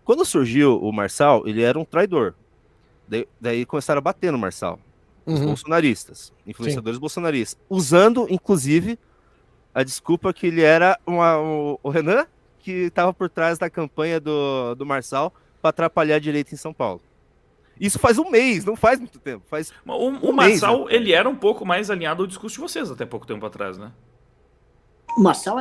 Quando surgiu o Marçal, ele era um traidor. Daí começaram a bater no Marçal. Os bolsonaristas, influenciadores bolsonaristas, usando, inclusive, a desculpa que ele era o Renan que estava por trás da campanha do Marçal para atrapalhar a direita em São Paulo. Isso faz um mês, não faz muito tempo. Faz o Marçal, mês, ele era um pouco mais alinhado ao discurso de vocês até pouco tempo atrás, né? O Marçal,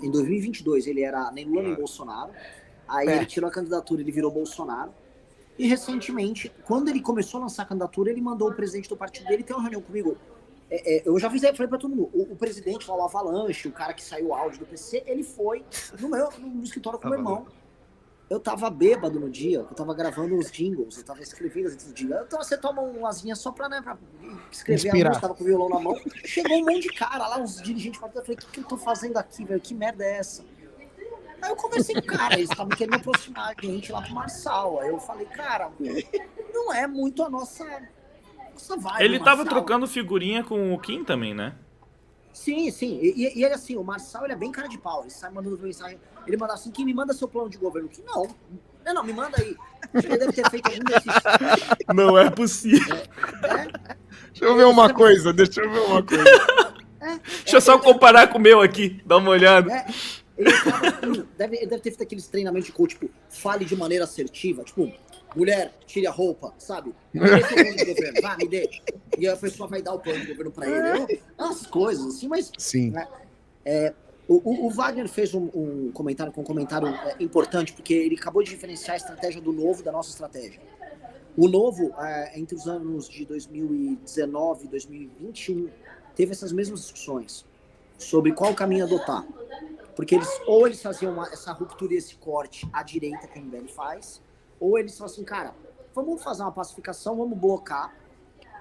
em 2022, ele era nem Lula nem Bolsonaro. Aí ele tirou a candidatura, ele virou Bolsonaro. E recentemente, quando ele começou a lançar a candidatura, ele mandou o presidente do partido dele ter uma reunião comigo. Eu já falei pra todo mundo, o presidente lá, o Avalanche, o cara que saiu o áudio do PC, ele foi no escritório com o meu irmão. Eu tava bêbado no dia, eu tava gravando os jingles, eu tava escrevendo as letras do jingle. Então você toma umas linhas só pra escrever a música, tava com o violão na mão. Chegou um monte de cara lá, uns dirigentes partidários, eu falei, o que eu tô fazendo aqui, velho? Que merda é essa? Aí eu conversei com o cara, eles estavam querendo aproximar a gente lá pro Marçal. Aí eu falei, cara, não é muito a nossa vibe. Ele tava trocando figurinha com o Kim também, né? Sim. E ele assim, o Marçal, ele é bem cara de pau. Ele sai mandando mensagem. Ele manda assim, Kim, me manda seu plano de governo. Kim, não, me manda aí. Acho que ele deve ter feito algum desses. Não é possível. Deixa eu ver uma coisa. Deixa eu só comparar com o meu aqui, dá uma olhada. Ele deve ter feito aqueles treinamentos de coach, tipo, fale de maneira assertiva, tipo, mulher, tire a roupa, sabe? Me dê seu plano de governo, me dê. E a pessoa vai dar o plano de governo pra ele. Umas coisas assim, mas... Sim. O Wagner fez um comentário importante, porque ele acabou de diferenciar a estratégia do Novo da nossa estratégia. O Novo, entre os anos de 2019 e 2021, teve essas mesmas discussões sobre qual caminho adotar. Porque eles faziam essa ruptura e esse corte à direita, que o MBL faz, ou eles falam assim, cara, vamos fazer uma pacificação, vamos blocar,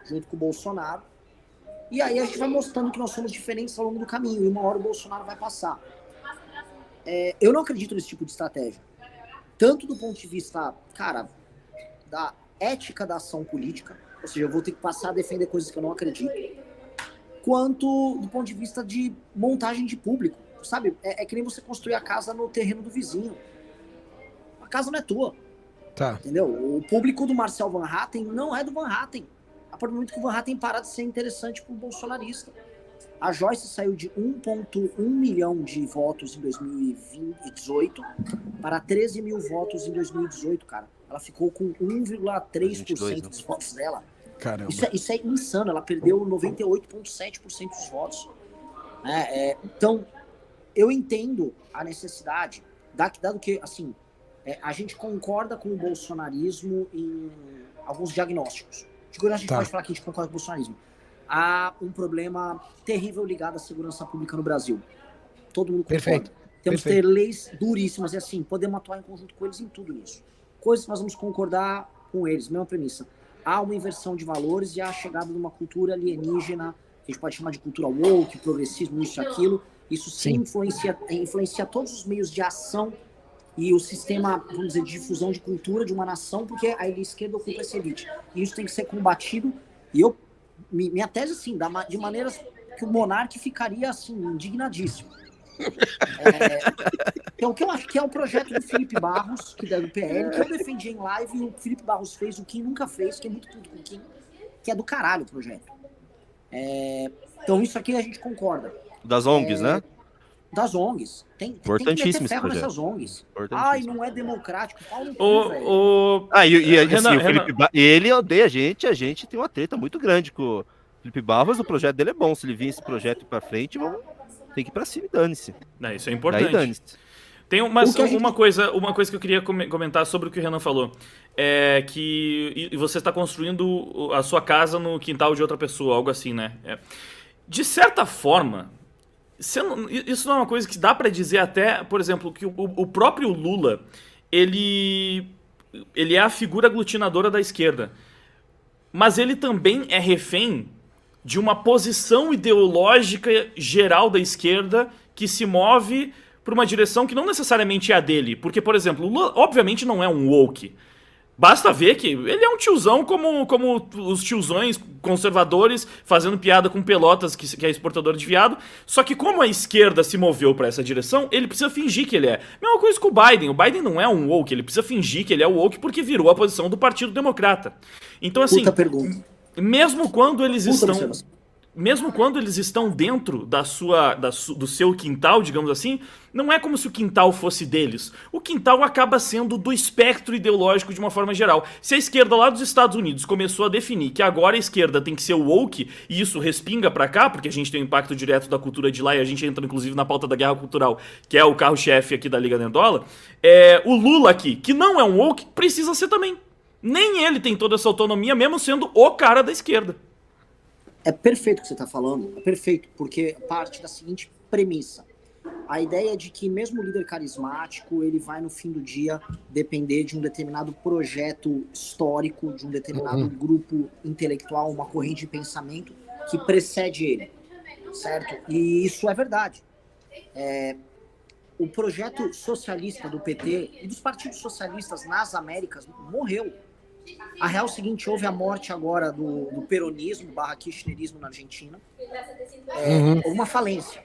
junto com o Bolsonaro, e aí a gente vai mostrando que nós somos diferentes ao longo do caminho, e uma hora o Bolsonaro vai passar. Eu não acredito nesse tipo de estratégia. Tanto do ponto de vista, cara, da ética da ação política, ou seja, eu vou ter que passar a defender coisas que eu não acredito, quanto do ponto de vista de montagem de público. Sabe, é que nem você construir a casa no terreno do vizinho. A casa não é tua. Tá. Entendeu? O público do Marcel Van Hatten não é do Van Hatten. A partir do momento que o Van Hatten parar de ser interessante para o bolsonarista. A Joyce saiu de 1,1 milhão de votos em 2018 para 13 mil votos em 2018, cara. Ela ficou com 1,3% dos votos dela. Caramba. Isso é insano. Ela perdeu 98,7% dos votos. Então, eu entendo a necessidade, dado que, assim, a gente concorda com o bolsonarismo em alguns diagnósticos. A gente pode falar que a gente concorda com o bolsonarismo. Há um problema terrível ligado à segurança pública no Brasil. Todo mundo concorda. Perfeito. Temos que ter leis duríssimas e, assim, podemos atuar em conjunto com eles em tudo isso. Coisas que nós vamos concordar com eles, mesma premissa. Há uma inversão de valores e há a chegada de uma cultura alienígena, que a gente pode chamar de cultura woke, progressismo, isso e aquilo. Isso sim influencia todos os meios de ação e o sistema, vamos dizer, de difusão de cultura de uma nação, porque a esquerda ocupa essa elite. E isso tem que ser combatido. E minha tese, assim, de maneiras que o monarca ficaria, assim, indignadíssimo. Então, o que eu acho que é o projeto do Felipe Barros, que é do PL, que eu defendi em live, e o Felipe Barros fez, o Kim nunca fez, que é muito puto com o Kim, que é do caralho o projeto. Então, isso aqui a gente concorda. Das ONGs, né? Das ONGs. Tem que meter ferro nessas ONGs. Ai, não é democrático. Ele odeia a gente tem uma treta muito grande com o Felipe Barros, o projeto dele é bom. Se ele vir esse projeto pra frente, tem que ir pra cima e dane-se. Isso é importante. Tem uma coisa que eu queria comentar sobre o que o Renan falou. É que você está construindo a sua casa no quintal de outra pessoa, algo assim, né? De certa forma, isso não é uma coisa que dá para dizer até, por exemplo, que o próprio Lula, ele é a figura aglutinadora da esquerda. Mas ele também é refém de uma posição ideológica geral da esquerda que se move por uma direção que não necessariamente é a dele. Porque, por exemplo, o Lula obviamente não é um woke. Basta ver que ele é um tiozão como os tiozões conservadores, fazendo piada com Pelotas, que é exportador de viado. Só que como a esquerda se moveu pra essa direção, ele precisa fingir que ele é. Mesma coisa com o Biden. O Biden não é um woke, ele precisa fingir que ele é o woke porque virou a posição do Partido Democrata. Então, assim, mesmo quando eles estão dentro do seu quintal, digamos assim, não é como se o quintal fosse deles. O quintal acaba sendo do espectro ideológico de uma forma geral. Se a esquerda lá dos Estados Unidos começou a definir que agora a esquerda tem que ser woke, e isso respinga pra cá, porque a gente tem um impacto direto da cultura de lá, e a gente entra inclusive na pauta da guerra cultural, que é o carro-chefe aqui da Liga Nerdola, o Lula aqui, que não é um woke, precisa ser também. Nem ele tem toda essa autonomia, mesmo sendo o cara da esquerda. É perfeito o que você está falando, é perfeito, porque parte da seguinte premissa. A ideia de que mesmo o líder carismático, ele vai no fim do dia depender de um determinado projeto histórico, de um determinado grupo intelectual, uma corrente de pensamento que precede ele, certo? E isso é verdade. O projeto socialista do PT e dos partidos socialistas nas Américas morreu. A real é o seguinte, houve a morte agora do peronismo / kirchnerismo na Argentina. Houve uma falência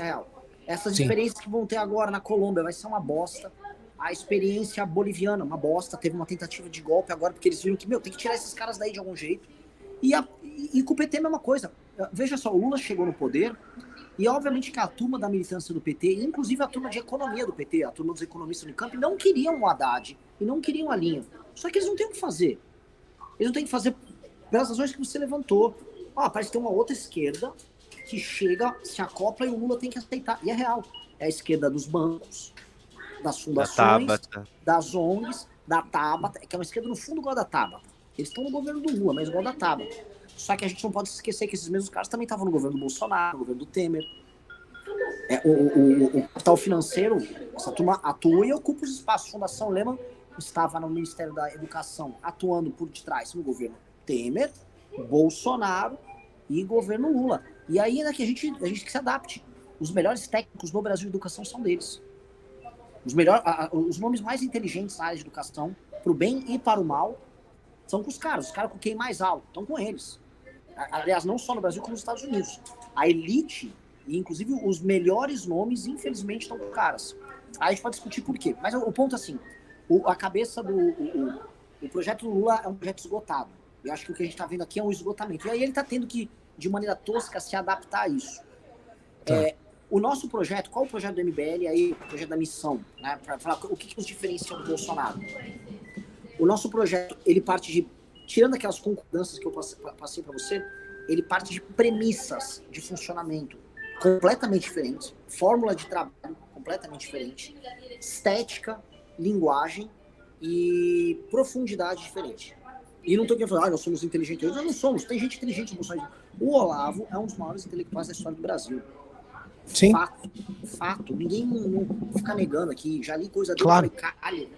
real. Essas experiências que vão ter agora na Colômbia vai ser uma bosta. A experiência boliviana, uma bosta. Teve uma tentativa de golpe agora, porque eles viram que, tem que tirar esses caras daí de algum jeito. E com o PT é a mesma coisa. Veja só, o Lula chegou no poder e obviamente que a turma da militância do PT, inclusive a turma de economia do PT, a turma dos economistas do campo, não queriam o Haddad e não queriam a linha. Só que eles não têm o que fazer. Eles não têm o que fazer pelas razões que você levantou. Parece que tem uma outra esquerda que chega, se acopla e o Lula tem que aceitar. E é real. É a esquerda dos bancos, das fundações, das ONGs, da Tabata, que é uma esquerda no fundo igual a da Tabata. Eles estão no governo do Lula, mas igual a da Tabata. Só que a gente não pode esquecer que esses mesmos caras também estavam no governo do Bolsonaro, no governo do Temer. O capital financeiro, essa turma atua e ocupa os espaços. A Fundação Lehman estava no Ministério da Educação, atuando por detrás no governo Temer, Bolsonaro e governo Lula. E aí ainda que a gente que se adapte. Os melhores técnicos no Brasil de educação são deles. Os nomes mais inteligentes na área de educação, para o bem e para o mal, são com os caras com quem mais alto, estão com eles. Aliás, não só no Brasil, como nos Estados Unidos. A elite, e inclusive os melhores nomes, infelizmente, estão com caras. Aí a gente pode discutir por quê. Mas o ponto é assim, a cabeça o projeto Lula é um projeto esgotado. Eu acho que o que a gente está vendo aqui é um esgotamento. E aí ele está tendo que, de maneira tosca, se adaptar a isso. O nosso projeto, qual é o projeto do MBL aí, o projeto da missão, né, para falar o que nos diferencia do Bolsonaro? O nosso projeto, ele parte de, tirando aquelas concordâncias que eu passei para você, ele parte de premissas de funcionamento completamente diferentes, fórmula de trabalho completamente diferente, estética, linguagem e profundidade diferente. E não estou querendo falar, nós somos inteligentes. Nós não somos, tem gente inteligente no Bolsonaro. O Olavo é um dos maiores intelectuais da história do Brasil. Sim. Fato. Ninguém não fica negando aqui. Já li coisa dele, claro. Caralho.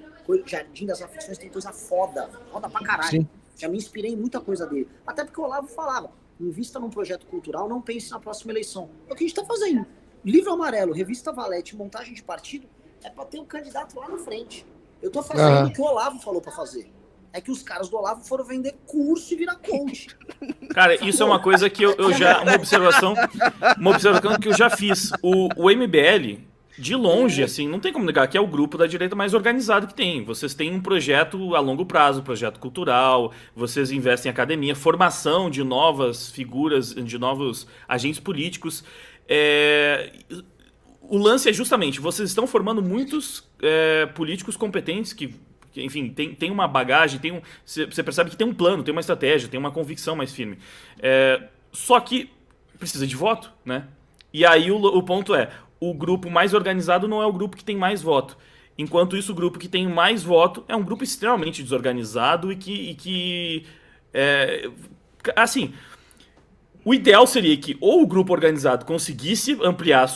Jardim das Aflições tem coisa foda pra caralho. Sim. Já me inspirei em muita coisa dele. Até porque o Olavo falava, invista num projeto cultural, não pense na próxima eleição. É o que a gente tá fazendo. Livro Amarelo, Revista Valete, montagem de partido, é pra ter um candidato lá na frente. Eu tô fazendo o que o Olavo falou pra fazer. É que os caras do Olavo foram vender curso e virar coach. Cara, isso é uma coisa que eu já... Uma observação que eu já fiz. O MBL, de longe, assim, não tem como negar que é o grupo da direita mais organizado que tem. Vocês têm um projeto a longo prazo, projeto cultural, vocês investem em academia, formação de novas figuras, de novos agentes políticos. O lance é justamente, vocês estão formando muitos políticos competentes que enfim, tem uma bagagem, você percebe que tem um plano, tem uma estratégia, tem uma convicção mais firme. Só que precisa de voto, né? E aí o ponto é, o grupo mais organizado não é o grupo que tem mais voto. Enquanto isso, o grupo que tem mais voto é um grupo extremamente desorganizado assim, o ideal seria que ou o grupo organizado conseguisse ampliar a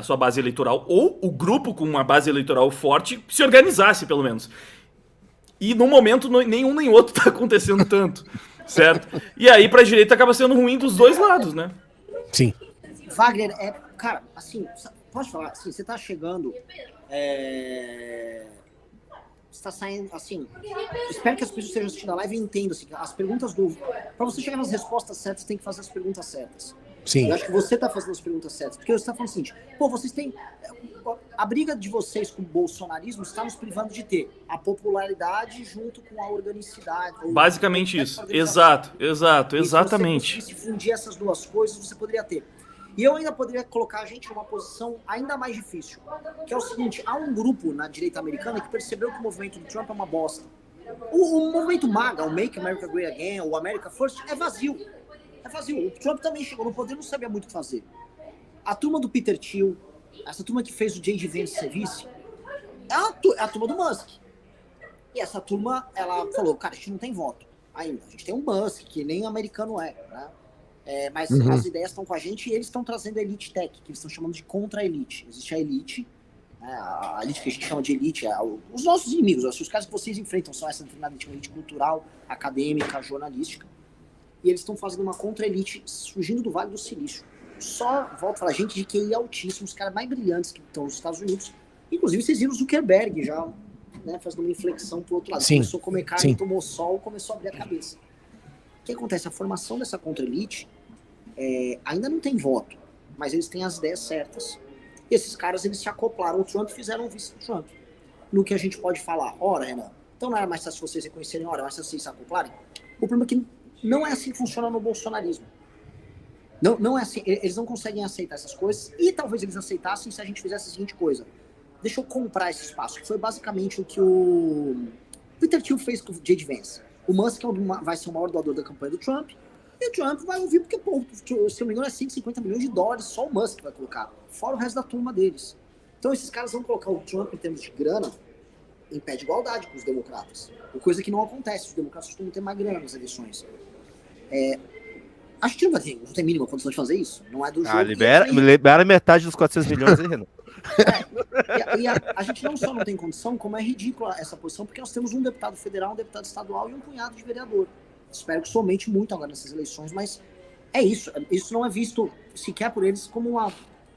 sua base eleitoral, ou o grupo com uma base eleitoral forte se organizasse, pelo menos. E no momento, nenhum nem outro está acontecendo tanto, certo? E aí, para a direita, acaba sendo ruim dos dois lados, né? Sim. Wagner, cara, assim, pode falar, assim, você está chegando está saindo, assim, espero que as pessoas estejam assistindo a live e entendam, assim, as perguntas para você chegar nas respostas certas, tem que fazer as perguntas certas. Sim. Eu acho que você está fazendo as perguntas certas, porque você está falando o seguinte, pô, vocês têm, a briga de vocês com o bolsonarismo está nos privando de ter a popularidade junto com a organicidade. Basicamente isso, exatamente. Se fundir essas duas coisas, você poderia ter. E eu ainda poderia colocar a gente numa posição ainda mais difícil, que é o seguinte, há um grupo na direita americana que percebeu que o movimento do Trump é uma bosta. O movimento MAGA, o Make America Great Again, o America First, é vazio. É vazio. O Trump também chegou no poder e não sabia muito o que fazer. A turma do Peter Thiel, essa turma que fez o J.D. Vance ser vice, é a turma do Musk. E essa turma, ela falou, cara, a gente não tem voto ainda. A gente tem um Musk, que nem americano é, né? Mas as ideias estão com a gente e eles estão trazendo a Elite Tech, que eles estão chamando de contra-elite. Existe a elite, né, a elite que a gente chama de elite, os nossos inimigos, os caras que vocês enfrentam são essa determinada elite cultural, acadêmica, jornalística. E eles estão fazendo uma contra-elite surgindo do Vale do Silício. Só, volto a falar, gente de QI altíssimo, os caras mais brilhantes que estão nos Estados Unidos. Inclusive, vocês viram o Zuckerberg já, né, fazendo uma inflexão pro outro lado. Sim, começou a comer carne, tomou sol, começou a abrir a cabeça. O que acontece? A formação dessa contra-elite ainda não tem voto, mas eles têm as ideias certas. E esses caras, eles se acoplaram ao Trump e fizeram o vice-Trump. No que a gente pode falar, ora, Renan, então não era mais fácil vocês reconhecerem, ora, mais fácil vocês se acoplarem? O problema é que não é assim que funciona no bolsonarismo. Não é assim, eles não conseguem aceitar essas coisas, e talvez eles aceitassem se a gente fizesse a seguinte coisa. Deixa eu comprar esse espaço, que foi basicamente o que o Peter Thiel fez com o J.D. Vance. O Musk vai ser o maior doador da campanha do Trump, e o Trump vai ouvir porque, pô, se eu não me engano, é 150 milhões de dólares só o Musk vai colocar, fora o resto da turma deles. Então esses caras vão colocar o Trump em termos de grana em pé de igualdade com os democratas. Coisa que não acontece, os democratas costumam ter mais grana nas eleições. Acho que não tem mínima condição de fazer isso. Não é do jogo. Libera metade dos 400 milhões aí, Renan. A gente não só não tem condição, como é ridícula essa posição, porque nós temos um deputado federal, um deputado estadual e um punhado de vereador. Espero que somente muito agora nessas eleições, mas é isso. Isso não é visto sequer por eles como uma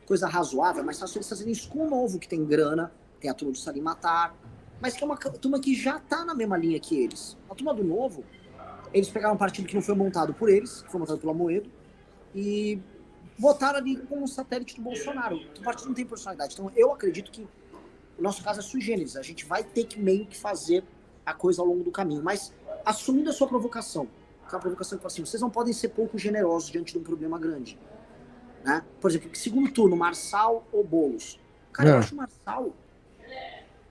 coisa razoável, mas fácil eles fazerem isso com o novo, que tem grana, tem a turma do Salim Matar, mas que é uma turma que já tá na mesma linha que eles. A turma do novo, eles pegaram um partido que não foi montado por eles, que foi montado pelo Amoedo, e votaram ali como um satélite do Bolsonaro. O partido não tem personalidade. Então eu acredito que o nosso caso é sui generis. A gente vai ter que meio que fazer a coisa ao longo do caminho. Mas assumindo a sua provocação, que é uma provocação que fala assim, vocês não podem ser pouco generosos diante de um problema grande. Né? Por exemplo, segundo turno, Marçal ou Boulos? Cara, eu acho o Marçal,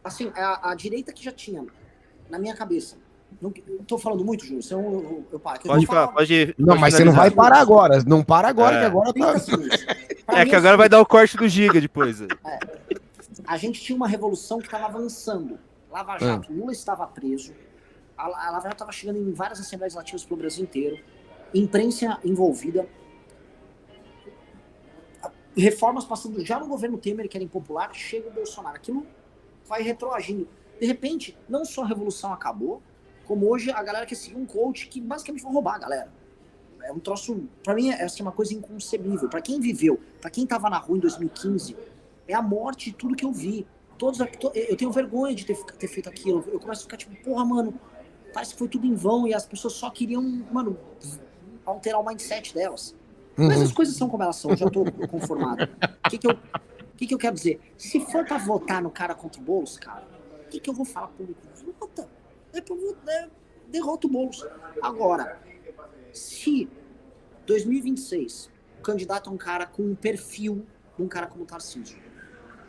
assim, a direita que já tinha, na minha cabeça. Não tô falando muito, Júlio, senão eu paro. Pode. Não, mas você não vai parar agora. Não para agora, que agora tá... que agora vai dar o corte do Giga depois. A gente tinha uma revolução que estava avançando. Lava Jato, Lula estava preso. A Lava Jato estava chegando em várias assembleias legislativas pelo Brasil inteiro. Imprensa envolvida. Reformas passando já no governo Temer, que era impopular, chega o Bolsonaro. Aquilo vai retroagindo. De repente, não só a revolução acabou, como hoje a galera quer seguir um coach que basicamente vai roubar a galera. É um troço, pra mim, é uma coisa inconcebível. Pra quem viveu, pra quem tava na rua em 2015, é a morte de tudo que eu vi. Eu tenho vergonha de ter feito aquilo. Eu começo a ficar tipo, porra, mano, parece que foi tudo em vão e as pessoas só queriam, mano, alterar o mindset delas. Mas as coisas são como elas são, eu já tô conformado. O que eu quero dizer? Se for pra votar no cara contra o Boulos, cara, o que eu vou falar pro público? Vota. Derrota o Boulos. Agora, se 2026 o candidato é um cara com um perfil de um cara como o Tarcísio,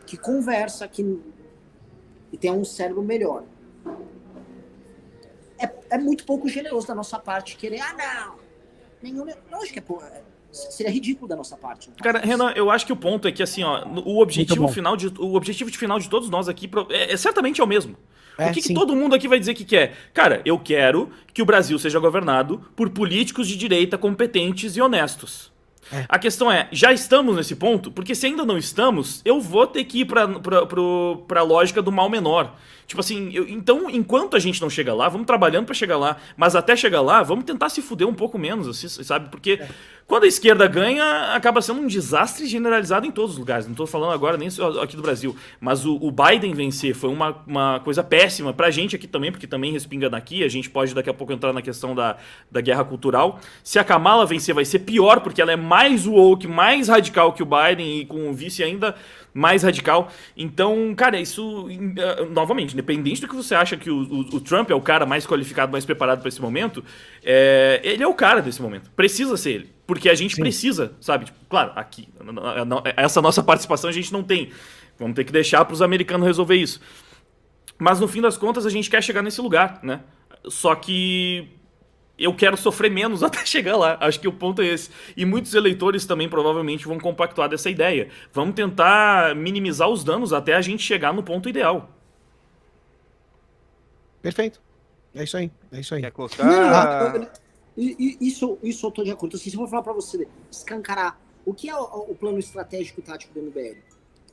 que conversa, e tem um cérebro melhor, é muito pouco generoso da nossa parte querer, não acho que seria ridículo da nossa parte. Cara, Renan, eu acho que o ponto é que, assim, ó, o objetivo final de todos nós aqui certamente é o mesmo. O que todo mundo aqui vai dizer que quer? Cara, eu quero que o Brasil seja governado por políticos de direita competentes e honestos. A questão é, já estamos nesse ponto? Porque se ainda não estamos, eu vou ter que ir pra lógica do mal menor. Tipo assim, então, enquanto a gente não chega lá, vamos trabalhando pra chegar lá. Mas até chegar lá, vamos tentar se fuder um pouco menos, assim, sabe? Porque Quando a esquerda ganha, acaba sendo um desastre generalizado em todos os lugares. Não estou falando agora nem só aqui do Brasil. Mas o Biden vencer foi uma coisa péssima pra gente aqui também, porque também respinga daqui. A gente pode daqui a pouco entrar na questão da guerra cultural. Se a Kamala vencer, vai ser pior, porque ela é mais woke, mais radical que o Biden e com o vice ainda mais radical. Então, cara, isso, novamente, independente do que você acha que o Trump é o cara mais qualificado, mais preparado para esse momento, ele é o cara desse momento. Precisa ser ele. Porque a gente precisa, sabe? Tipo, claro, aqui, essa nossa participação a gente não tem. Vamos ter que deixar para os americanos resolver isso. Mas no fim das contas a gente quer chegar nesse lugar, né? Só que eu quero sofrer menos até chegar lá. Acho que o ponto é esse. E muitos eleitores também provavelmente vão compactuar dessa ideia. Vamos tentar minimizar os danos até a gente chegar no ponto ideal. Perfeito. É isso aí. Quer colocar... Isso eu tô de acordo. Assim, se eu for falar para você, escancarar o que é o plano estratégico e tático do MBL,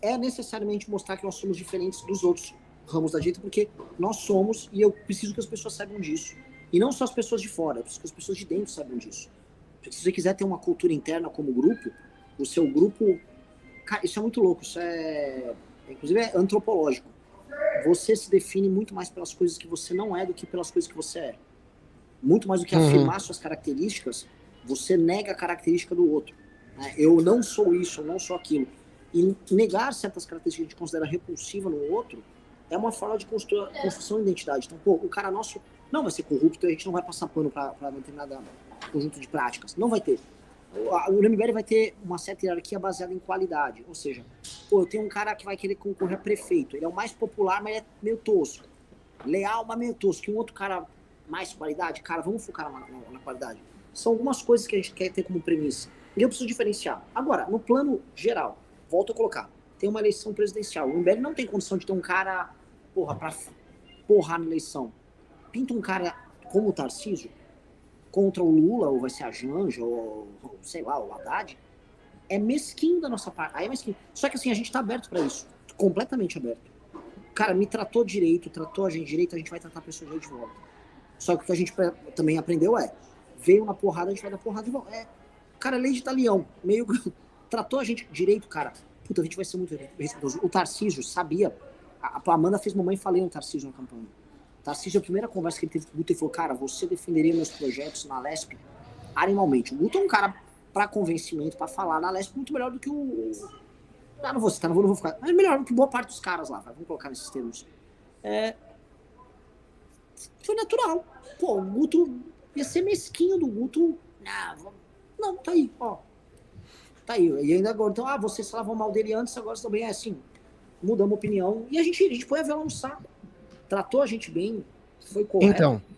é necessariamente mostrar que nós somos diferentes dos outros ramos da direita, porque nós somos, e eu preciso que as pessoas saibam disso. E não só as pessoas de fora, eu preciso que as pessoas de dentro saibam disso. Porque se você quiser ter uma cultura interna como grupo, o seu grupo... Cara, isso é muito louco, isso inclusive é antropológico. Você se define muito mais pelas coisas que você não é do que pelas coisas que você é. Muito mais do que afirmar suas características, você nega a característica do outro. Né? Eu não sou isso, eu não sou aquilo. E negar certas características que a gente considera repulsiva no outro é uma forma de construção de identidade. Então, pô, o cara nosso não vai ser corrupto, a gente não vai passar pano para determinado conjunto de práticas. Não vai ter. O MBL vai ter uma certa hierarquia baseada em qualidade. Ou seja, pô, eu tenho um cara que vai querer concorrer a prefeito. Ele é o mais popular, mas ele é meio tosco. Leal, mas meio tosco. Que um outro cara... mais qualidade, cara, vamos focar na qualidade. São algumas coisas que a gente quer ter como premissa. E eu preciso diferenciar. Agora, no plano geral, volto a colocar, tem uma eleição presidencial. O MBL não tem condição de ter um cara, pra porrar na eleição. Pinta um cara como o Tarcísio, contra o Lula, ou vai ser a Janja, ou sei lá, o Haddad. É mesquinho da nossa parte. Aí é mesquinho. Só que assim, a gente tá aberto pra isso. Completamente aberto. Cara, me tratou direito, tratou a gente vai tratar a pessoa direito de volta. Só que o que a gente também aprendeu veio na porrada, a gente vai dar porrada de volta. Cara, lei de Italião, meio tratou a gente direito, cara. Puta, a gente vai ser muito respeitoso. O Tarcísio sabia, a Amanda fez mamãe falei no Tarcísio na campanha. O Tarcísio, a primeira conversa que ele teve com o Guto, ele falou, cara, você defenderia meus projetos na Lesp animalmente. O Guto é um cara pra convencimento, pra falar na Lesp muito melhor do que o... não vou citar, não vou ficar... Mas melhor do que boa parte dos caras lá, vamos colocar nesses termos. Foi natural. Pô, o Guto ia ser mesquinho do Guto. Não, tá aí, ó. Tá aí. E ainda agora, então, vocês falavam mal dele antes, agora também é assim. Mudamos a opinião. E a gente põe a vela no saco. Tratou a gente bem, foi correto. Então,